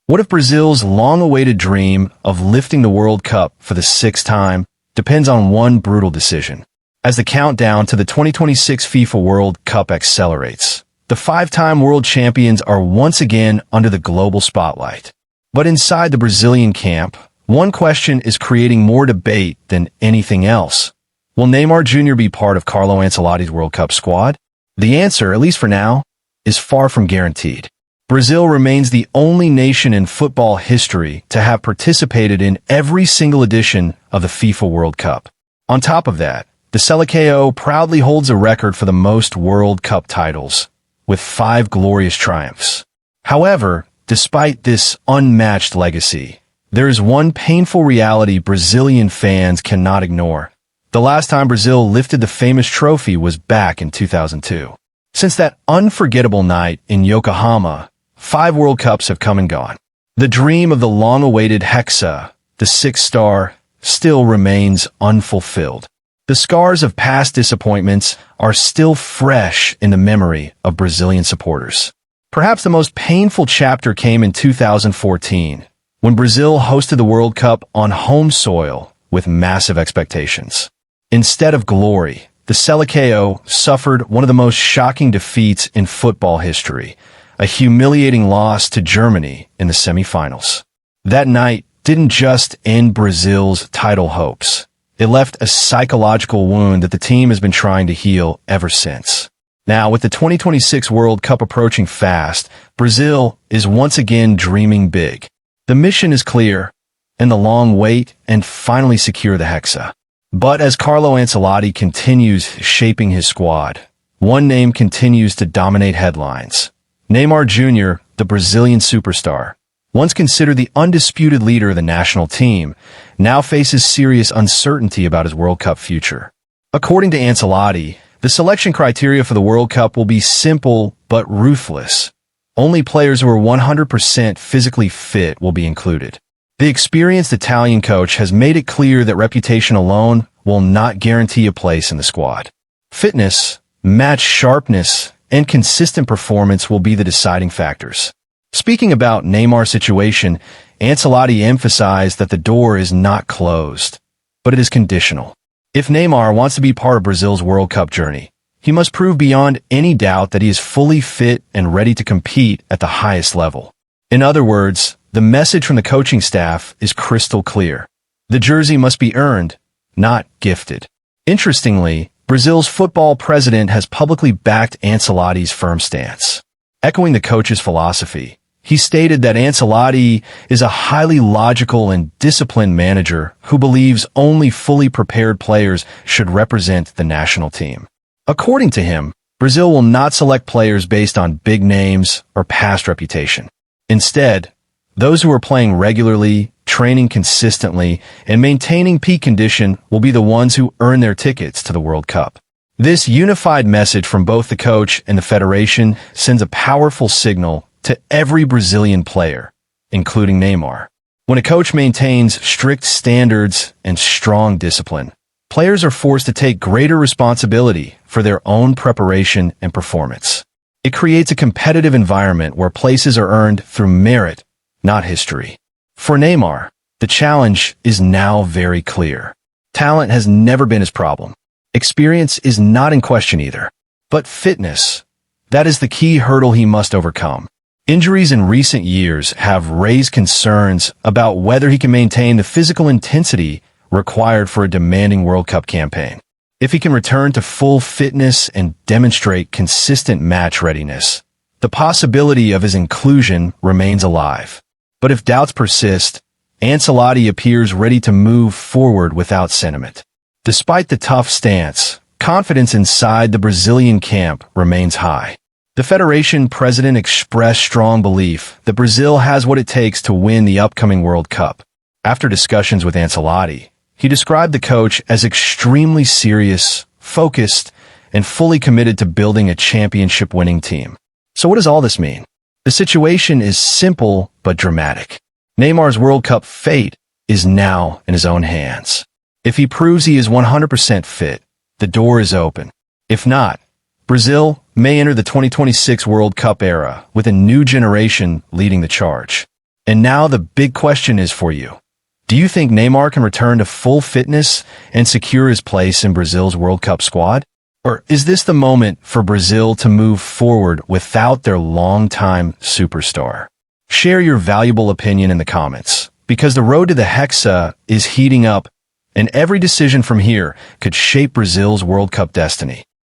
What if Brazil's long-awaited dream of lifting the World Cup for the sixth time depends on one brutal decision? As the countdown to the 2026 FIFA World Cup accelerates, the five-time world champions are once again under the global spotlight. But inside the Brazilian camp, one question is creating more debate than anything else. Will Neymar Jr. be part of Carlo Ancelotti's World Cup squad? The answer, at least for now, is far from guaranteed. Brazil remains the only nation in football history to have participated in every single edition of the FIFA World Cup. On top of that, the Seleção proudly holds a record for the most World Cup titles, with 5 glorious triumphs. However, despite this unmatched legacy, there is one painful reality Brazilian fans cannot ignore. The last time Brazil lifted the famous trophy was back in 2002. Since that unforgettable night in Yokohama, 5 World Cups have come and gone. The dream of the long-awaited Hexa, the 6th star, still remains unfulfilled. The scars of past disappointments are still fresh in the memory of Brazilian supporters. Perhaps the most painful chapter came in 2014, when Brazil hosted the World Cup on home soil with massive expectations. Instead of glory, the Seleção suffered one of the most shocking defeats in football history, a humiliating loss to Germany in the semifinals. That night didn't just end Brazil's title hopes. It left a psychological wound that the team has been trying to heal ever since. Now, with the 2026 World Cup approaching fast, Brazil is once again dreaming big. The mission is clear, end the long wait and finally secure the Hexa. But as Carlo Ancelotti continues shaping his squad, one name continues to dominate headlines. Neymar Jr., the Brazilian superstar, once considered the undisputed leader of the national team, now faces serious uncertainty about his World Cup future. According to Ancelotti, the selection criteria for the World Cup will be simple but ruthless. Only players who are 100% physically fit will be included. The experienced Italian coach has made it clear that reputation alone will not guarantee a place in the squad. Fitness, match sharpness, and consistent performance will be the deciding factors. Speaking about Neymar's situation, Ancelotti emphasized that the door is not closed, but it is conditional. If Neymar wants to be part of Brazil's World Cup journey, he must prove beyond any doubt that he is fully fit and ready to compete at the highest level. In other words, the message from the coaching staff is crystal clear. The jersey must be earned, not gifted. Interestingly, Brazil's football president has publicly backed Ancelotti's firm stance. Echoing the coach's philosophy, he stated that Ancelotti is a highly logical and disciplined manager who believes only fully prepared players should represent the national team. According to him, Brazil will not select players based on big names or past reputation. Instead, those who are playing regularly, training consistently, and maintaining peak condition will be the ones who earn their tickets to the World Cup. This unified message from both the coach and the federation sends a powerful signal to every Brazilian player, including Neymar. When a coach maintains strict standards and strong discipline, players are forced to take greater responsibility for their own preparation and performance. It creates a competitive environment where places are earned through merit, not history. For Neymar, the challenge is now very clear. Talent has never been his problem. Experience is not in question either. But fitness, that is the key hurdle he must overcome. Injuries in recent years have raised concerns about whether he can maintain the physical intensity required for a demanding World Cup campaign. If he can return to full fitness and demonstrate consistent match readiness, the possibility of his inclusion remains alive. But if doubts persist, Ancelotti appears ready to move forward without sentiment. Despite the tough stance, confidence inside the Brazilian camp remains high. The federation president expressed strong belief that Brazil has what it takes to win the upcoming World Cup. After discussions with Ancelotti, he described the coach as extremely serious, focused, and fully committed to building a championship-winning team. So what does all this mean? The situation is simple but dramatic. Neymar's World Cup fate is now in his own hands. If he proves he is 100% fit, the door is open. If not, Brazil may enter the 2026 World Cup era with a new generation leading the charge. And now the big question is for you. Do you think Neymar can return to full fitness and secure his place in Brazil's World Cup squad? Or is this the moment for Brazil to move forward without their longtime superstar? Share your valuable opinion in the comments, because the road to the Hexa is heating up, and every decision from here could shape Brazil's World Cup destiny.